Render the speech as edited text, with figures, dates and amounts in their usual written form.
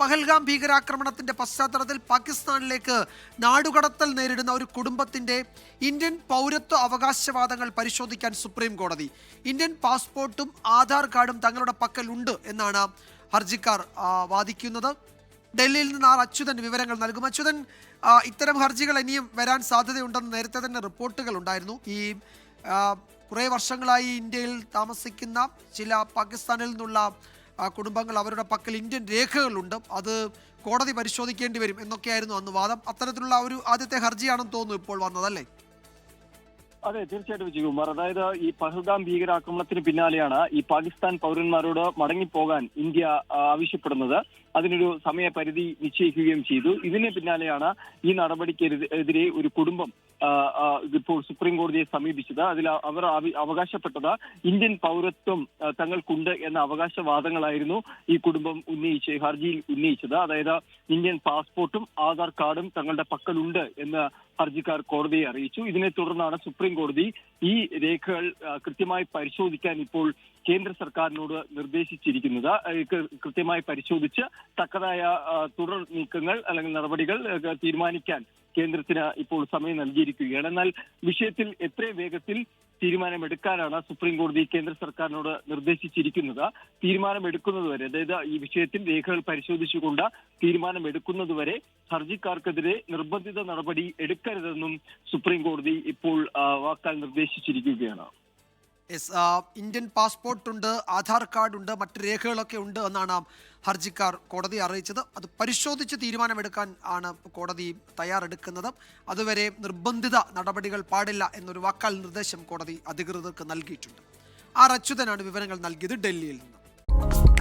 പഹൽഗാം ഭീകരാക്രമണത്തിന്റെ പശ്ചാത്തലത്തിൽ പാകിസ്ഥാനിലേക്ക് നാടുകടത്തൽ നേരിടുന്ന ഒരു കുടുംബത്തിന്റെ ഇന്ത്യൻ പൗരത്വ അവകാശവാദങ്ങൾ പരിശോധിക്കാൻ സുപ്രീം കോടതി. ഇന്ത്യൻ പാസ്പോർട്ടും ആധാർ കാർഡും തങ്ങളുടെ പക്കലുണ്ട് എന്നാണ് ഹർജിക്കാർ വാദിക്കുന്നത്. ഡൽഹിയിൽ നിന്ന് അച്യുതൻ വിവരങ്ങൾ നൽകും. അച്യുതൻ, ഇത്തരം ഹർജികൾ ഇനിയും വരാൻ സാധ്യതയുണ്ടെന്ന് നേരത്തെ തന്നെ റിപ്പോർട്ടുകൾ ഉണ്ടായിരുന്നു. കുറേ വർഷങ്ങളായി ഇന്ത്യയിൽ താമസിക്കുന്ന ചില പാകിസ്ഥാനിൽ നിന്നുള്ള കുടുംബങ്ങൾ, അവരുടെ പക്കൽ ഇന്ത്യൻ രേഖകളുണ്ട്, അത് കോടതി പരിശോധിക്കേണ്ടി വരും എന്നൊക്കെയായിരുന്നു അന്ന് വാദം. അത്തരത്തിലുള്ള ഒരു ആദ്യത്തെ ഹർജിയാണെന്ന് തോന്നുന്നു ഇപ്പോൾ വന്നതല്ലേ? അതെ, തീർച്ചയായിട്ടും വിജയകുമാർ. അതായത് ഈ പഹൽഗാം ഭീകരാക്രമണത്തിന് പിന്നാലെയാണ് ഈ പാകിസ്ഥാൻ പൗരന്മാരോട് മടങ്ങിപ്പോകാൻ ഇന്ത്യ ആവശ്യപ്പെടുന്നത്. അതിനൊരു സമയപരിധി നിശ്ചയിക്കുകയും ചെയ്തു. ഇതിന് പിന്നാലെയാണ് ഈ നടപടിക്കെതിരെ ഒരു കുടുംബം ഇപ്പോൾ സുപ്രീം കോടതിയെ സമീപിച്ചത്. അതിൽ അവർ അവകാശപ്പെട്ടത് ഇന്ത്യൻ പൗരത്വം തങ്ങൾക്കുണ്ട് എന്ന അവകാശവാദങ്ങളായിരുന്നു ഈ കുടുംബം ഹർജിയിൽ ഉന്നയിച്ചത്. അതായത് ഇന്ത്യൻ പാസ്പോർട്ടും ആധാർ കാർഡും തങ്ങളുടെ പക്കലുണ്ട് എന്ന് ഹർജിക്കാർ കോടതിയെ അറിയിച്ചു. ഇതിനെ തുടർന്നാണ് സുപ്രീം കോടതി ഈ രേഖകൾ കൃത്യമായി പരിശോധിക്കാൻ ഇപ്പോൾ കേന്ദ്ര സർക്കാരിനോട് നിർദ്ദേശിച്ചിരിക്കുന്നത്. കൃത്യമായി പരിശോധിച്ച് തക്കതായ തുടർ നീക്കങ്ങൾ അല്ലെങ്കിൽ നടപടികൾ തീരുമാനിക്കാൻ കേന്ദ്രത്തിന് ഇപ്പോൾ സമയം നൽകിയിരിക്കുകയാണ്. എന്നാൽ വിഷയത്തിൽ എത്രയും വേഗത്തിൽ തീരുമാനമെടുക്കാനാണ് സുപ്രീം കോടതി കേന്ദ്ര സർക്കാരിനോട് നിർദ്ദേശിച്ചിരിക്കുന്നത്. തീരുമാനമെടുക്കുന്നതുവരെ, അതായത് ഈ വിഷയത്തിൽ രേഖകൾ പരിശോധിച്ചുകൊണ്ട് തീരുമാനമെടുക്കുന്നതുവരെ ഹർജിക്കാർക്കെതിരെ നിർബന്ധിത നടപടി എടുക്കരുതെന്നും സുപ്രീം കോടതി ഇപ്പോൾ വാക്കാൽ നിർദ്ദേശിച്ചിരിക്കുകയാണ്. ഇന്ത്യൻ പാസ്പോർട്ടുണ്ട്, ആധാർ കാർഡ് ഉണ്ട്, മറ്റ് രേഖകളൊക്കെ ഉണ്ട് എന്നാണ് ഹർജിക്കാർ കോടതിയെ അറിയിച്ചത്. അത് പരിശോധിച്ച് തീരുമാനമെടുക്കാൻ ആണ് കോടതി തയ്യാറെടുക്കുന്നത്. അതുവരെ നിർബന്ധിത നടപടികൾ പാടില്ല എന്നൊരു വാക്കാൽ നിർദ്ദേശം കോടതി അധികൃതർക്ക് നൽകിയിട്ടുണ്ട്. അച്യുതനാണ് വിവരങ്ങൾ നൽകിയത് ഡൽഹിയിൽ നിന്ന്.